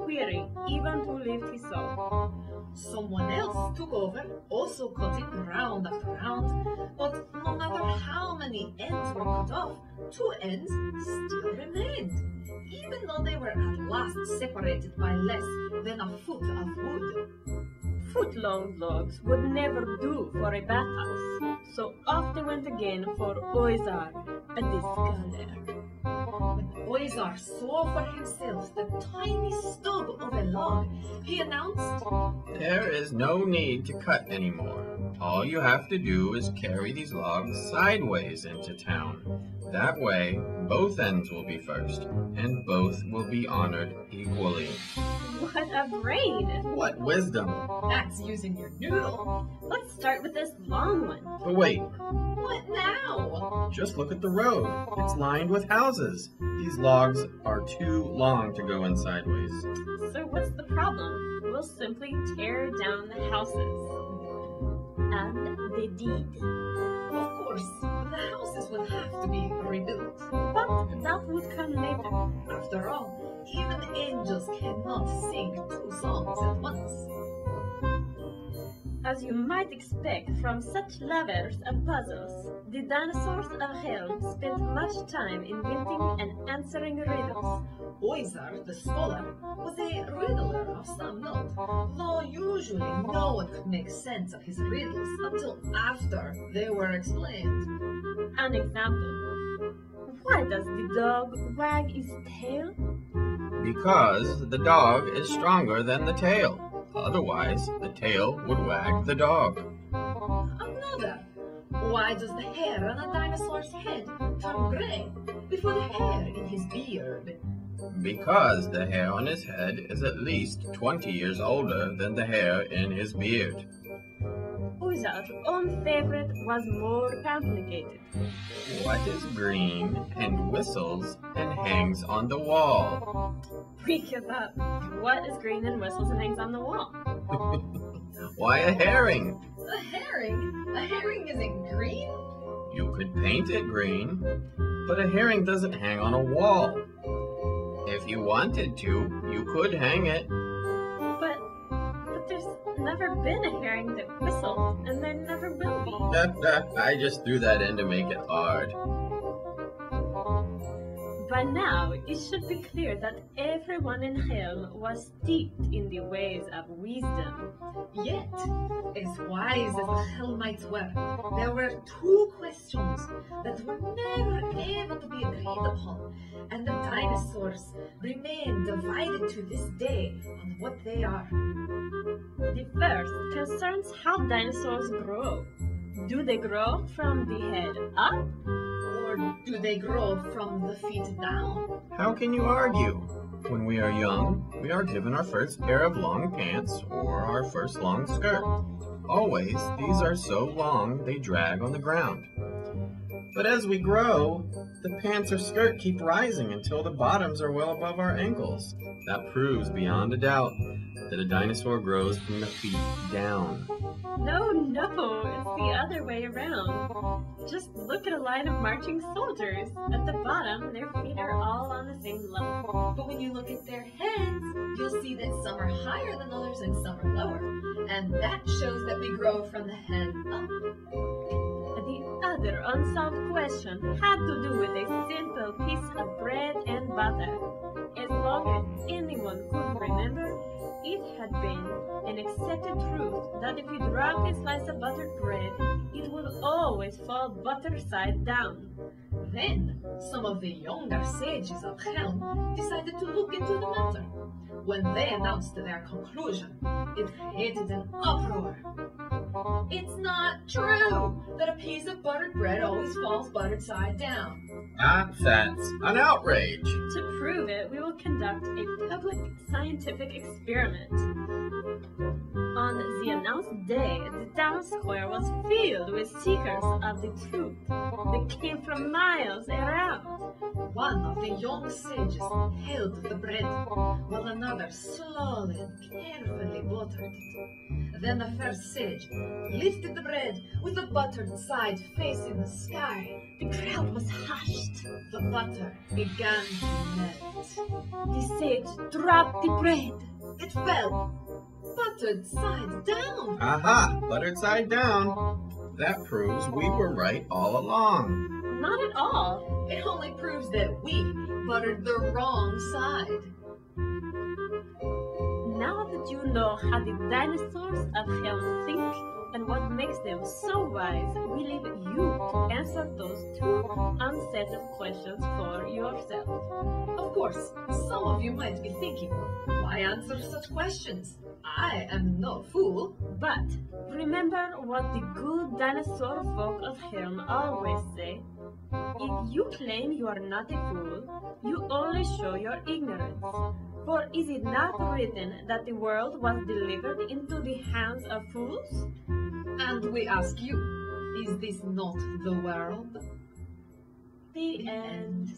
query, even to lift his soul. Someone else took over, also cut it round after round, but no matter how many ends were cut off, two ends still remained, even though they were at last separated by less than a foot of wood. Foot-long logs would never do for a bathhouse, so off they went again for Oizar, a discolor. When Oizar saw for himself the tiny stub of a log, he announced, "There is no need to cut anymore. All you have to do is carry these logs sideways into town. That way, both ends will be first, and both will be honored equally." What a brain! What wisdom! "That's using your noodle." Let's start with this long one. But wait, "What now?" just look at the road. It's lined with houses. These logs are too long to go in sideways. So what's the problem? We'll simply tear down the houses. And they did. Of course, the houses will have to be rebuilt. But that would come later. After all, even angels cannot sing two songs at once. As you might expect from such lovers of puzzles, the dinosaurs of Chelm spent much time inventing and answering riddles. Oizar, the scholar, was a riddler of some note, though usually no one could make sense of his riddles until after they were explained. An example. Why does the dog wag his tail? Because the dog is stronger than the tail. Otherwise, the tail would wag the dog. Another. Why does the hair on a dinosaur's head turn gray before the hair in his beard? Because the hair on his head is at least 20 years older than the hair in his beard. Oizar's own favorite was more complicated. What is green and whistles and hangs on the wall? We give up. What is green and whistles and hangs on the wall? Why, a herring. A herring? A herring isn't green? You could paint it green, but a herring doesn't hang on a wall. If you wanted to, you could hang it. But there's never been a herring that whistled, and there never will be. I just threw that in to make it hard. By now, it should be clear that everyone in Chelm was steeped in the ways of wisdom. Yet, as wise as the Chelmites were, there were two questions that were never able to be agreed upon, and the dinosaurs remain divided to this day on what they are. The first concerns how dinosaurs grow. Do they grow from the head up? Or do they grow from the feet down? How can you argue? When we are young, we are given our first pair of long pants or our first long skirt. Always, these are so long they drag on the ground. But as we grow, the pants or skirt keep rising until the bottoms are well above our ankles. That proves beyond a doubt that a dinosaur grows from the feet down. No, it's the other way around. Just look at a line of marching soldiers. At the bottom, their feet are all on the same level. But when you look at their heads, you'll see that some are higher than others and some are lower. And that shows that we grow from the head up. The other unsolved question had to do with a simple piece of bread and butter. As long as anyone could remember, it had been an accepted truth that if you dropped a slice of buttered bread, it would always fall butter side down. Then, some of the younger sages of Chelm decided to look into the matter. When they announced their conclusion, it created an uproar. It's not true that a piece of buttered bread always falls buttered side down. That's an outrage. To prove it, we will conduct a public scientific experiment. On the announced day, the town square was filled with seekers of the truth. They came from miles around. One of the young sages held the bread, while another slowly and carefully buttered it. Then the first sage lifted the bread with the buttered side facing the sky. The crowd was hushed. The butter began to melt. The sage dropped the bread. It fell, buttered side down. Aha! Buttered side down. That proves we were right all along. Not at all. It only proves that we buttered the wrong side. Now that you know how the dinosaurs of Chelm think and what makes them so wise, we leave you to answer those two unsettled questions for yourself. Of course, some of you might be thinking, why answer such questions? I am no fool. But remember what the good dinosaur folk of Chelm always say. If you claim you are not a fool, you only show your ignorance. For is it not written that the world was delivered into the hands of fools? And we ask you, is this not the world? The end.